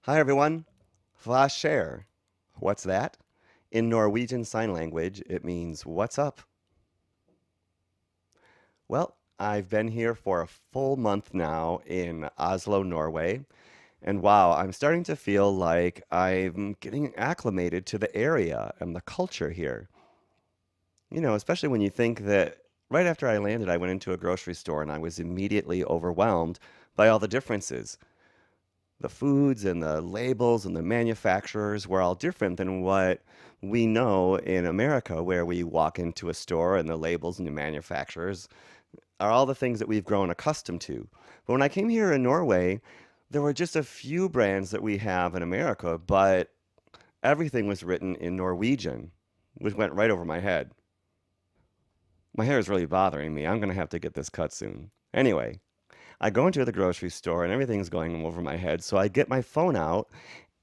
Hi everyone. Hva skjer? What's that? In Norwegian Sign Language, it means what's up? Well, I've been here for a full month now in Oslo, Norway, and wow, I'm starting to feel like I'm getting acclimated to the area and the culture here. Especially when you think that right after I landed, I went into a grocery store and I was immediately overwhelmed by all the differences. The foods and the labels and the manufacturers were all different than what we know in America, where we walk into a store and the labels and the manufacturers are all the things that we've grown accustomed to. But when I came here in Norway, there were just a few brands that we have in America, but everything was written in Norwegian, which went right over my head. My hair is really bothering me. I'm going to have to get this cut soon. Anyway, I go into the grocery store and everything's going over my head, so I get my phone out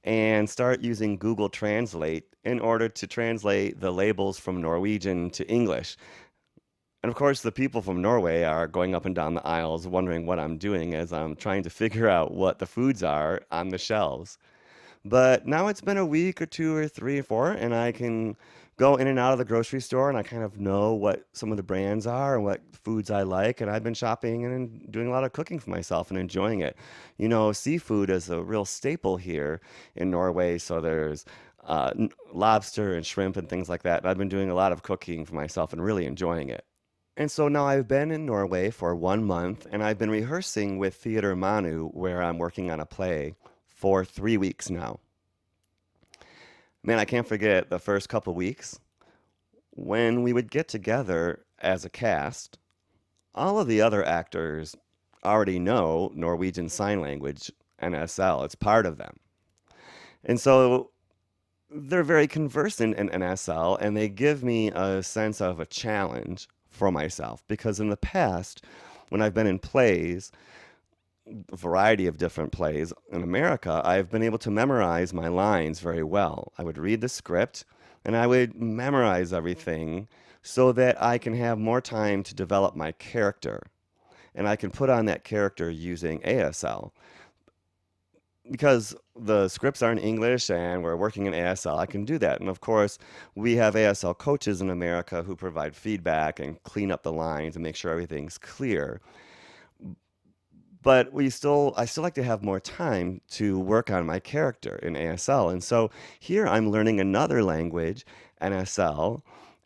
and start using Google Translate in order to translate the labels from Norwegian to English. And of course, the people from Norway are going up and down the aisles wondering what I'm doing as I'm trying to figure out what the foods are on the shelves. But now it's been a week or two or three or four, and I can go in and out of the grocery store and I kind of know what some of the brands are and what foods I like. And I've been shopping and doing a lot of cooking for myself and enjoying it. Seafood is a real staple here in Norway. So there's lobster and shrimp and things like that. And I've been doing a lot of cooking for myself and really enjoying it. And so now I've been in Norway for 1 month and I've been rehearsing with Theater Manu, where I'm working on a play for 3 weeks now. Man, I can't forget the first couple weeks when we would get together as a cast. All of the other actors already know Norwegian Sign Language, NSL. It's part of them. And so they're very conversant in NSL and they give me a sense of a challenge for myself because in the past, when I've been in plays, a variety of different plays in America, I've been able to memorize my lines very well. I would read the script and I would memorize everything so that I can have more time to develop my character. And I can put on that character using ASL. Because the scripts are in English and we're working in ASL, I can do that. And of course, we have ASL coaches in America who provide feedback and clean up the lines and make sure everything's clear. But I still like to have more time to work on my character in ASL. And so here I'm learning another language, NSL,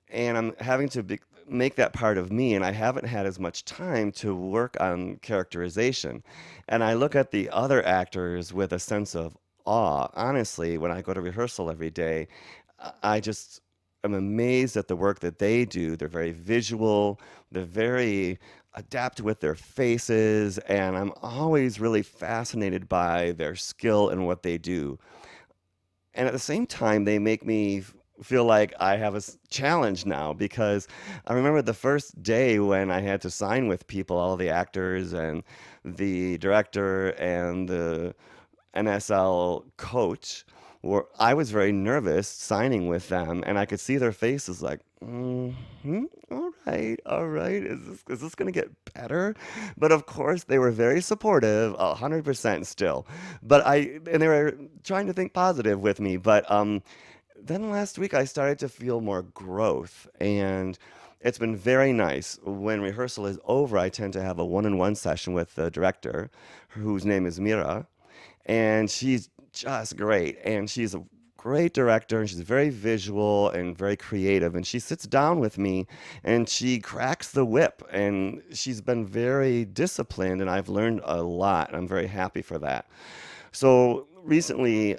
and I'm having to make that part of me. And I haven't had as much time to work on characterization. And I look at the other actors with a sense of awe. Honestly, when I go to rehearsal every day, I just am amazed at the work that they do. They're very visual, they're very adept with their faces, and I'm always really fascinated by their skill and what they do. And at the same time, they make me feel like I have a challenge now because I remember the first day when I had to sign with people, all the actors and the director and the NSL coach, were I was very nervous signing with them, and I could see their faces like, all right, is this gonna get better? But of course, they were very supportive, 100% still. And they were trying to think positive with me. But then last week I started to feel more growth, and it's been very nice. When rehearsal is over, I tend to have a one-on-one session with the director, whose name is Mira, and she's just great. And she's a great director, and she's very visual and very creative. And she sits down with me and she cracks the whip. And she's been very disciplined, and I've learned a lot. And I'm very happy for that. So recently,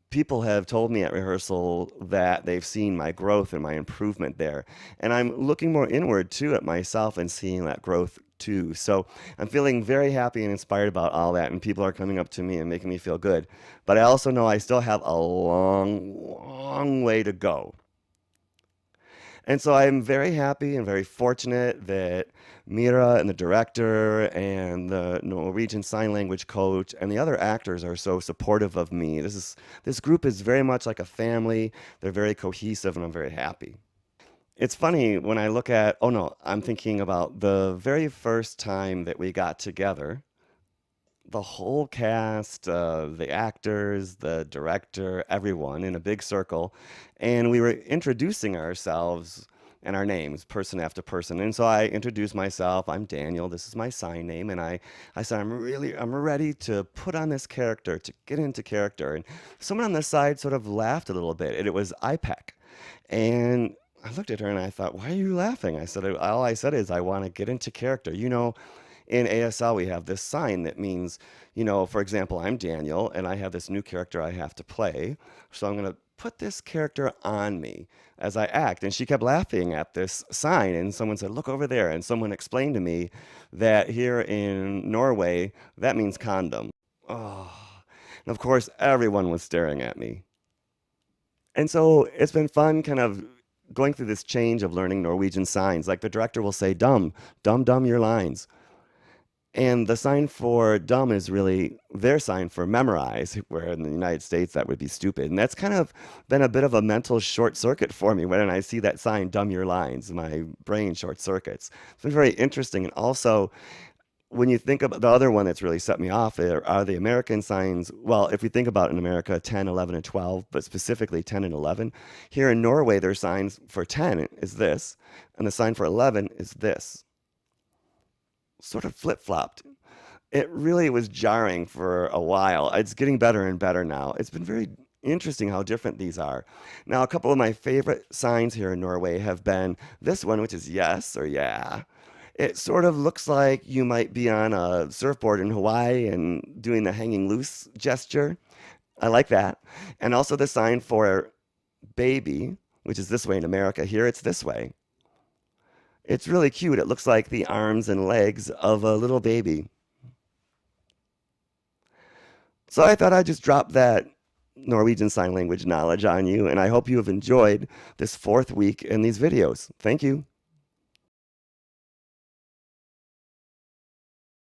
people have told me at rehearsal that they've seen my growth and my improvement there. And I'm looking more inward too at myself and seeing that growth too. So I'm feeling very happy and inspired about all that. And people are coming up to me and making me feel good. But I also know I still have a long, long way to go. And so I'm very happy and very fortunate that Mira and the director and the Norwegian Sign Language coach and the other actors are so supportive of me. This group is very much like a family. They're very cohesive, and I'm very happy. It's funny when I look at, oh no, I'm thinking about the very first time that we got together. the whole cast, the actors, the director, everyone in a big circle, and we were introducing ourselves and our names, person after person. And so I introduced myself. I'm Daniel. This is my sign name, and I said I'm ready to put on this character, to get into character. And someone on the side sort of laughed a little bit, and it was IPEC. And I looked at her and I thought, why are you laughing? I said, all I said is I want to get into character. In ASL, we have this sign that means, for example, I'm Daniel and I have this new character I have to play. So I'm going to put this character on me as I act. And she kept laughing at this sign. And someone said, look over there. And someone explained to me that here in Norway, that means condom. Oh, and of course, everyone was staring at me. And so it's been fun kind of going through this change of learning Norwegian signs. Like the director will say, dumb your lines. And the sign for dumb is really their sign for memorize, where in the United States that would be stupid. And that's kind of been a bit of a mental short circuit for me when I see that sign, dumb your lines. My brain short circuits. It's been very interesting. And also, when you think about the other one that's really set me off are the American signs. Well, if we think about in America, 10, 11, and 12, but specifically 10 and 11, here in Norway, their signs for 10 is this, and the sign for 11 is this. Sort of flip-flopped. It really was jarring for a while. It's getting better and better now. It's been very interesting how different these are. Now, a couple of my favorite signs here in Norway have been this one, which is yes or yeah. It sort of looks like you might be on a surfboard in Hawaii and doing the hanging loose gesture. I like that. And also the sign for baby, which is this way in America. Here it's this way. It's really cute. It looks like the arms and legs of a little baby. So I thought I'd just drop that Norwegian Sign Language knowledge on you, and I hope you have enjoyed this fourth week in these videos. Thank you.